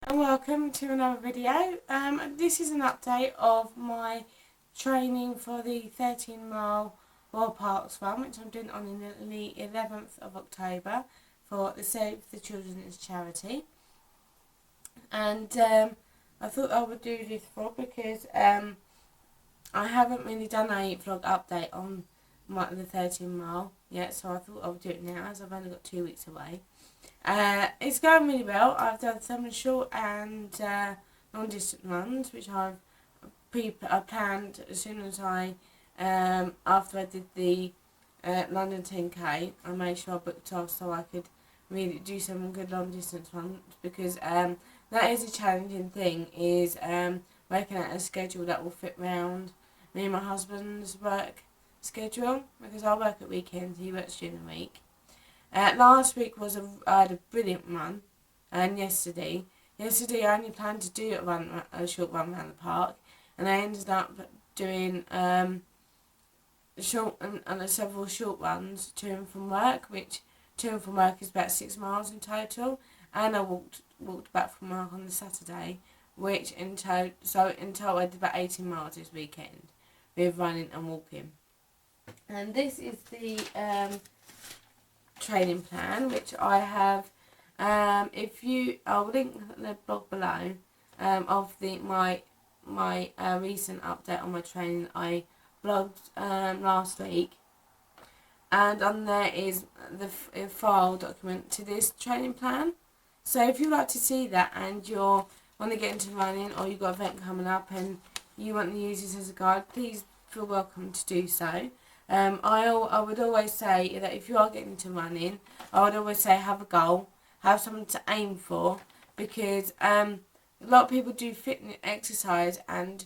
And welcome to another video. This is an update of my training for the 13-mile Royal Parks run, which I'm doing on the 11th of October for the Save the Children's charity. And I thought I would do this because I haven't really done a vlog update on the 13-mile yet, so I thought I would do it now as I've only got 2 weeks away. It's going really well. I've done some short and long distance runs, which I planned as soon as after I did the London 10K. I made sure I booked off so I could really do some good long distance runs because that is a challenging thing, is working out a schedule that will fit round me and my husband's work schedule, because I work at weekends, he works during the week. Last week I had a brilliant run, and yesterday I only planned to do a short run around the park, and I ended up doing several short runs to and from work, which to and from work is about 6 miles in total, and I walked back from work on the Saturday, which in total I did about 18 miles this weekend with running and walking. And this is the training plan, which I have. I'll link the blog below of my recent update on my training I blogged last week, and on there is the file document to this training plan. So if you'd like to see that and you want to get into running, or you've got an event coming up and you want to use this as a guide, please feel welcome to do so. I would always say that if you are getting into running, I would always say have a goal, have something to aim for, because a lot of people do fitness, exercise and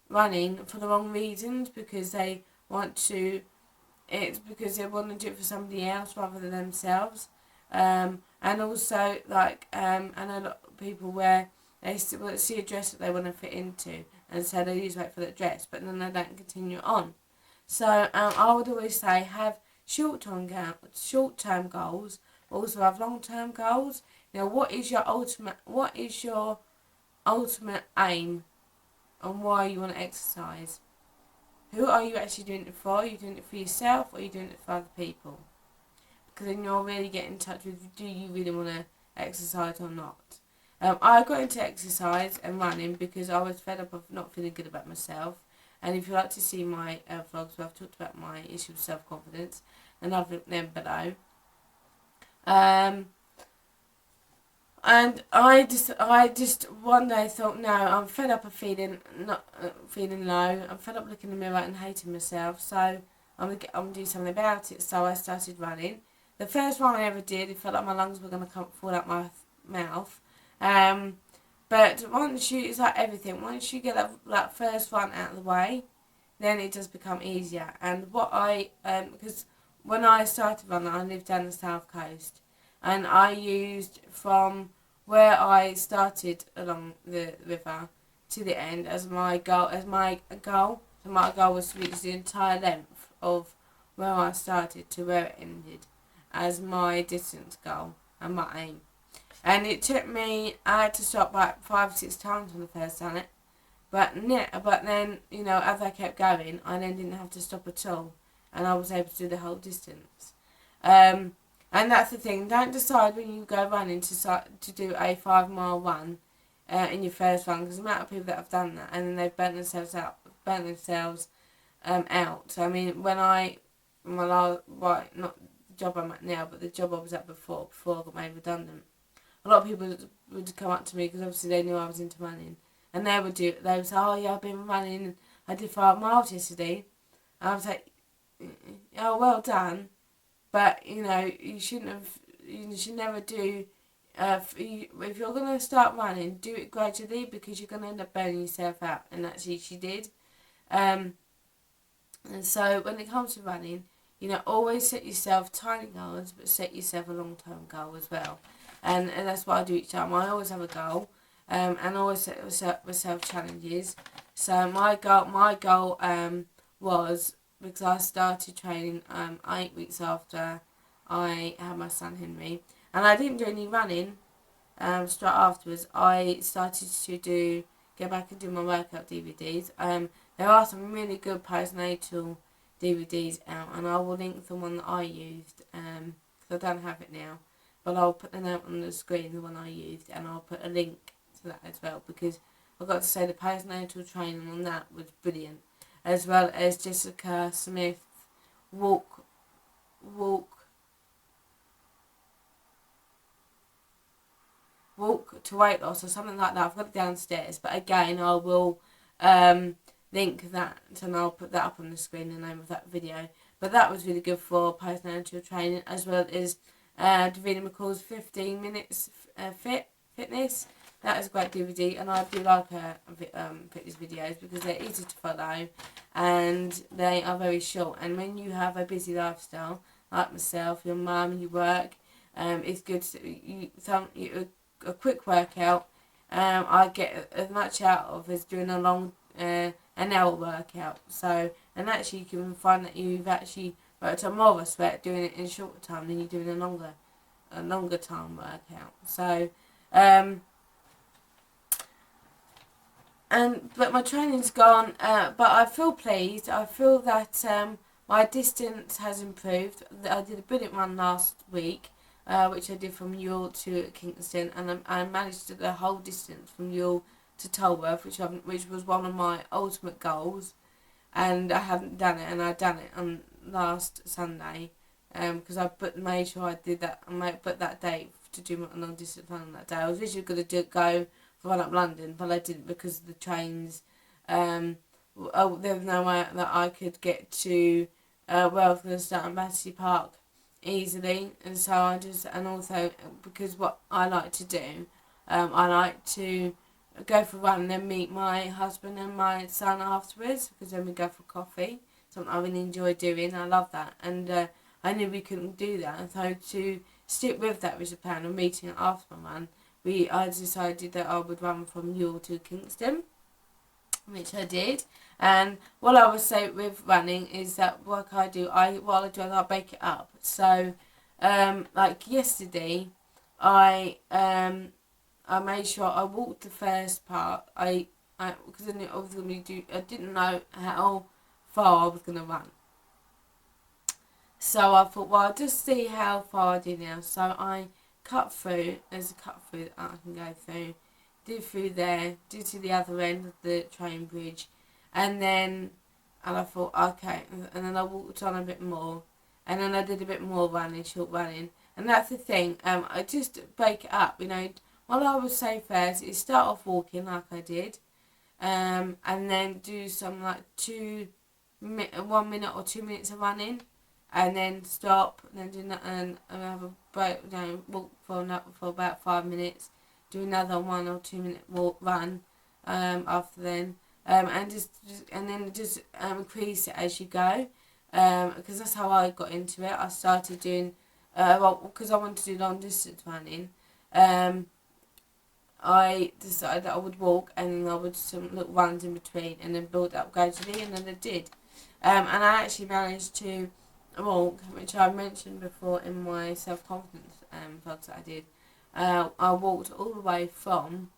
running for the wrong reasons, because they want to do it for somebody else rather than themselves. And also, I know a lot of people where they see a dress that they want to fit into, and so they lose weight for that dress, but then they don't continue on. So I would always say have short-term goals, also have long-term goals. What is your ultimate aim, and why you want to exercise? Who are you actually doing it for? Are you doing it for yourself, or are you doing it for other people? Because then you'll really get in touch with, do you really want to exercise or not? I got into exercise and running because I was fed up of not feeling good about myself. And if you'd like to see my vlogs where I've talked about my issue of self-confidence, then I've linked them below. And I just one day thought, no, I'm fed up of feeling low. I'm fed up looking in the mirror and hating myself. So I'm gonna do something about it. So I started running. The first one I ever did, it felt like my lungs were gonna fall out my mouth. But it's like everything. Once you get that first run out of the way, then it does become easier. And because when I started running, I lived down the south coast, and I used from where I started along the river to the end as my goal. So my goal was to reach the entire length of where I started to where it ended as my distance goal and my aim. And it took me, I had to stop like 5 or 6 times when I first done it. But then, as I kept going, I then didn't have to stop at all. And I was able to do the whole distance. And that's the thing, don't decide when you go running to do a 5-mile run in your first run. Because the amount of people that have done that, and then they've burnt themselves out. So I mean, not the job I'm at now, but the job I was at before I got made redundant. A lot of people would come up to me because obviously they knew I was into running, and they would say, "Oh yeah, I've been running. I did 5 miles yesterday." And I was like, "Oh, well done," but you shouldn't have. You should never do. If you're gonna start running, do it gradually, because you're gonna end up burning yourself out, and actually she did. And so when it comes to running, always set yourself tiny goals, but set yourself a long-term goal as well. And that's what I do each time. I always have a goal, and always set myself challenges. So my goal was, because I started training 8 weeks after I had my son Henry, and I didn't do any running straight afterwards, I started to go back and do my workout DVDs. There are some really good postnatal DVDs out, and I will link the one that I used, because I don't have it now, but I'll put the note on the screen, the one I used, and I'll put a link to that as well, because I've got to say the postnatal training on that was brilliant, as well as Jessica Smith walk to weight loss or something like that. I've got it downstairs, but again I will link that, and I'll put that up on the screen, the name of that video. But that was really good for postnatal training, as well as Davina McCall's 15 minutes fitness. That is a great DVD, and I do like her fitness videos because they're easy to follow and they are very short. And when you have a busy lifestyle like myself, your mum, you work, it's good to a quick workout. I get as much out of as doing a long an hour workout. So, and actually you can find that you've actually worked on more of a sweat doing it in a shorter time than you're doing a longer time workout. So, but my training's gone, but I feel pleased. I feel that my distance has improved. I did a brilliant run last week, which I did from Ewell to Kingston, and I managed to do the whole distance from Ewell to Tolworth, which was one of my ultimate goals, and I haven't done it, and I done it on last Sunday, because I made sure I did that. I put that date to do my long distance run on that day. I was literally going to go run up London, but I didn't because of the trains. There was no way that I could get to where I was going to start at Battersea Park easily, and so and also because what I like to do, I like to go for a run and then meet my husband and my son afterwards, because then we go for coffee, something I really enjoy doing. I love that, and I knew we couldn't do that, and so to stick with that was a plan of meeting after my run. I decided that I would run from Ewell to Kingston, which I did. And what I would say with running is that what I do, I break it up. So, like yesterday, I made sure I walked the first part. Because I didn't know how far I was gonna run. So I thought, well, I'll just see how far I do now. So I cut through. There's a cut through that I can go through. Did through there. Did to the other end of the train bridge, and I thought, okay, and then I walked on a bit more, and then I did a bit more running, short running, and that's the thing. I just break it up. What I would say first is start off walking like I did, and then do some like 1 minute or 2 minutes of running, and then stop, and then do and have a break, walk for about 5 minutes, do another 1 or 2 minute run after then, and just increase it as you go, because that's how I got into it. I started doing because I wanted to do long distance running. I decided that I would walk, and then I would do some little runs in between, and then build up gradually, and then I did, and I actually managed to walk, which I mentioned before in my self-confidence vlogs that I did. I walked all the way from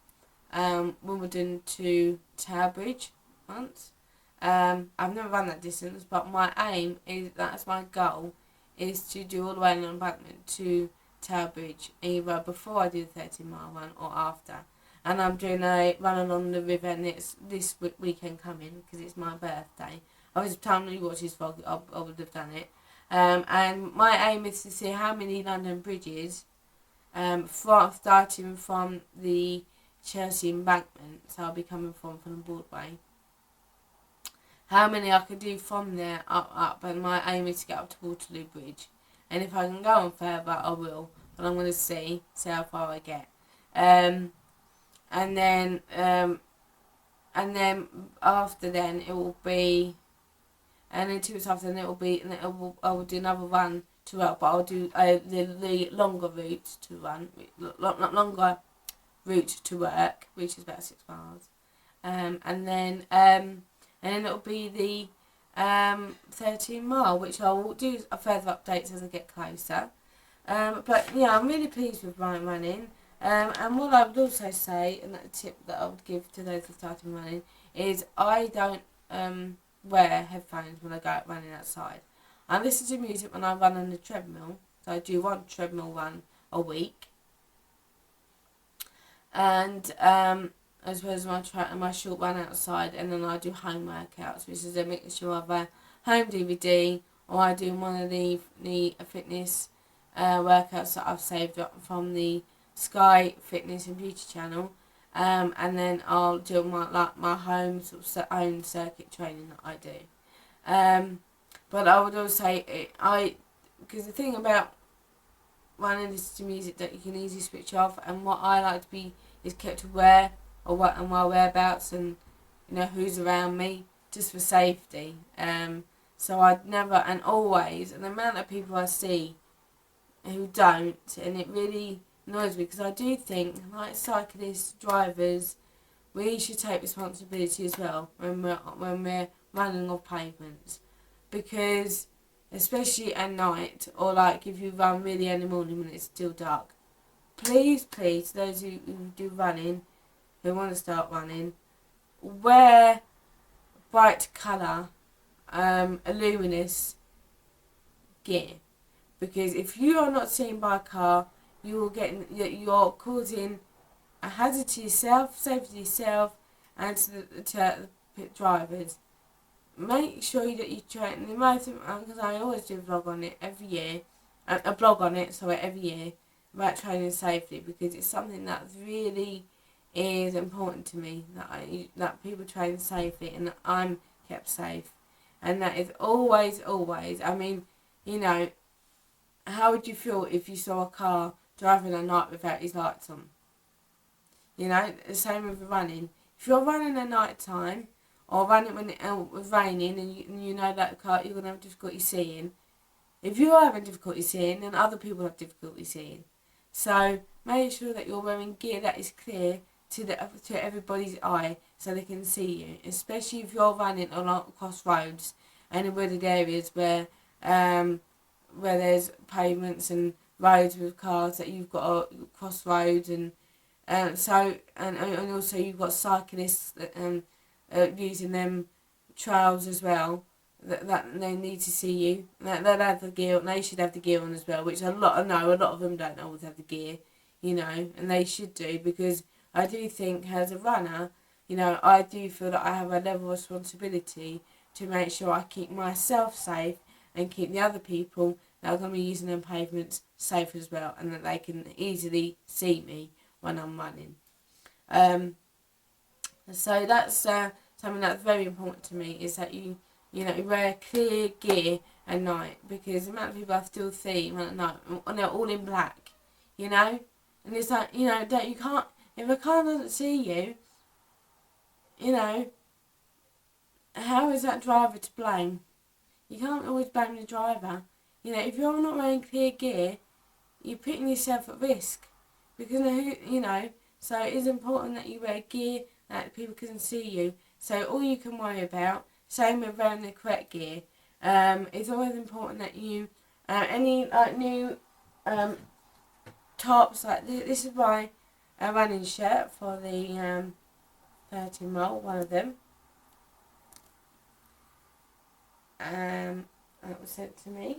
Wimbledon to Tower Bridge once. I've never run that distance, but my aim that's my goal, is to do all the way on the embankment to Tower Bridge, either before I do the 30-mile run or after. And I'm doing a run along the river, and it's this weekend coming because it's my birthday. Obviously, by the time you watch this vlog, I would have done it. And my aim is to see how many London bridges, starting from the Chelsea embankment, so I'll be coming from the Broadway, how many I could do from there up, and my aim is to get up to Waterloo Bridge. And if I can go on further, I will, but I'm going to see how far I get. And then after then it will be, and then 2 weeks after then it will be, and I will do another run to work, but I'll do the longer route to run, longer route to work, which is about 6 miles, and then it'll be the 13-mile, which I will do further updates as I get closer. But yeah, I'm really pleased with my running. And what I would also say, and that tip that I would give to those who are starting running, is I don't wear headphones when I go out running outside. I listen to music when I run on the treadmill, so I do one treadmill run a week, and as well as my short run outside, and then I do home workouts, which is a mixture of a home DVD, or I do one of the fitness workouts that I've saved up from the Sky Fitness and Beauty channel, and then I'll do my home own circuit training that I do. But I would also say because the thing about running is to music that you can easily switch off, and what I like to be is kept aware of what and my whereabouts, and who's around me, just for safety. So I'd never and always, and the amount of people I see who don't, and it really annoys me, because I do think, like cyclists, drivers, we should take responsibility as well when we're running off pavements, because especially at night, or like if you run really early morning when it's still dark, please, those who do running, who want to start running, wear bright colour, luminous gear, because if you are not seen by a car, you're causing a hazard to yourself, safety to yourself, and to the drivers. Make sure that you train. Because I always do a blog on it every year, every year about training safely, because it's something that really is important to me, that people train safely and that I'm kept safe, and that is always. I mean, how would you feel if you saw a car driving at night without his lights on? The same with running. If you're running at night time, or running when it was raining, and you know that car you're gonna have difficulty seeing. If you're having difficulty seeing, then other people have difficulty seeing. So make sure that you're wearing gear that is clear to everybody's eye, so they can see you. Especially if you're running across roads and in wooded areas where there's pavements and roads with cars that you've got to cross roads, and also you've got cyclists that using them trails as well, that they need to see you. They'll have the gear, and they should have the gear on as well, which a lot of them don't always have the gear, and they should do, because I do think as a runner, I do feel that I have a level of responsibility to make sure I keep myself safe and keep the other people that are going to be using them pavements safe as well, and that they can easily see me when I'm running. So that's something that's very important to me, is that you wear clear gear at night, because the amount of people I still see at night, and they're all in black, and it's like, that you can't, if a car doesn't see you, how is that driver to blame? You can't always blame the driver. If you're not wearing clear gear, you're putting yourself at risk, because so it is important that you wear gear that people can see you. So all you can worry about, same with wearing the correct gear. It's always important that you any new tops, like this is my running shirt for the 13 mile, one of them. That was sent to me,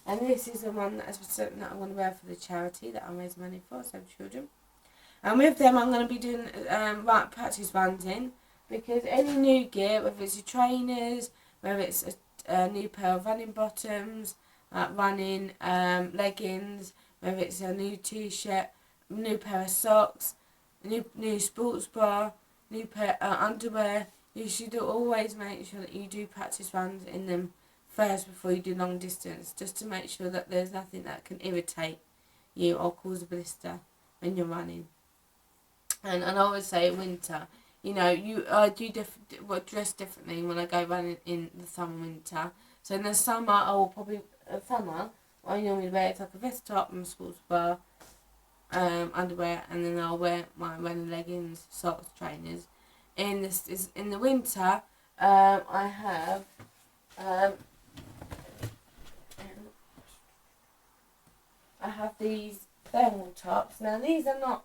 and this is the one that I'm going to wear for the charity that I raise money for, Save Children. And with them, I'm going to be doing practice runs in, because any new gear, whether it's your trainers, whether it's a new pair of running bottoms, running leggings, whether it's a new t-shirt, new pair of socks, new sports bra, new pair of underwear, you should always make sure that you do practice runs in them first before you do long distance, just to make sure that there's nothing that can irritate you or cause a blister when you're running. And I always say in winter, I do dress differently when I go running in the summer and winter. So in the summer, I will probably, I normally wear it's like a vest top and a sports bra, underwear, and then I'll wear my running leggings, socks, trainers. In the winter, I have these thermal tops. Now these are not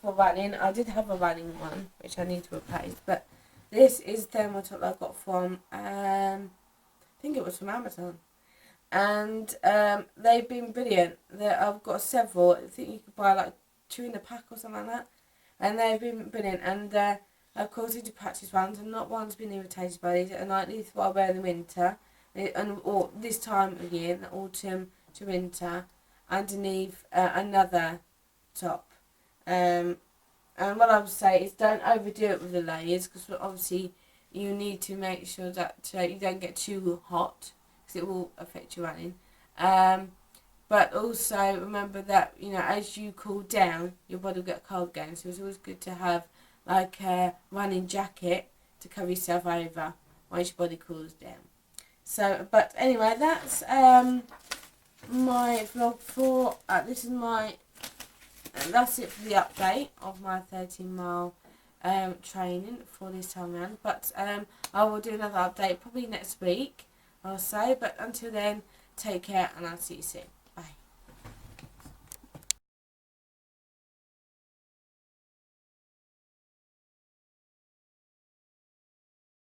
for running. I did have a running one which I need to replace, but this is thermal top I got from I think it was from Amazon, and they've been brilliant. I've got several. I think you could buy like 2 in a pack or something like that, and they've been brilliant. And of course, these are practice ones, and not one's been irritated by these. And like these, what I wear in the winter, or this time of year, in the autumn to winter, underneath another top. And what I would say is don't overdo it with the layers, because obviously you need to make sure that you don't get too hot, because it will affect your running. But also remember that, you know, as you cool down, your body will get cold again. So it's always good to have like a running jacket to cover yourself over once your body cools down. So, but anyway, that's my vlog for that's it for the update of my 13-mile training for this time around. But I will do another update probably next week, I'll say. But until then, take care and I'll see you soon.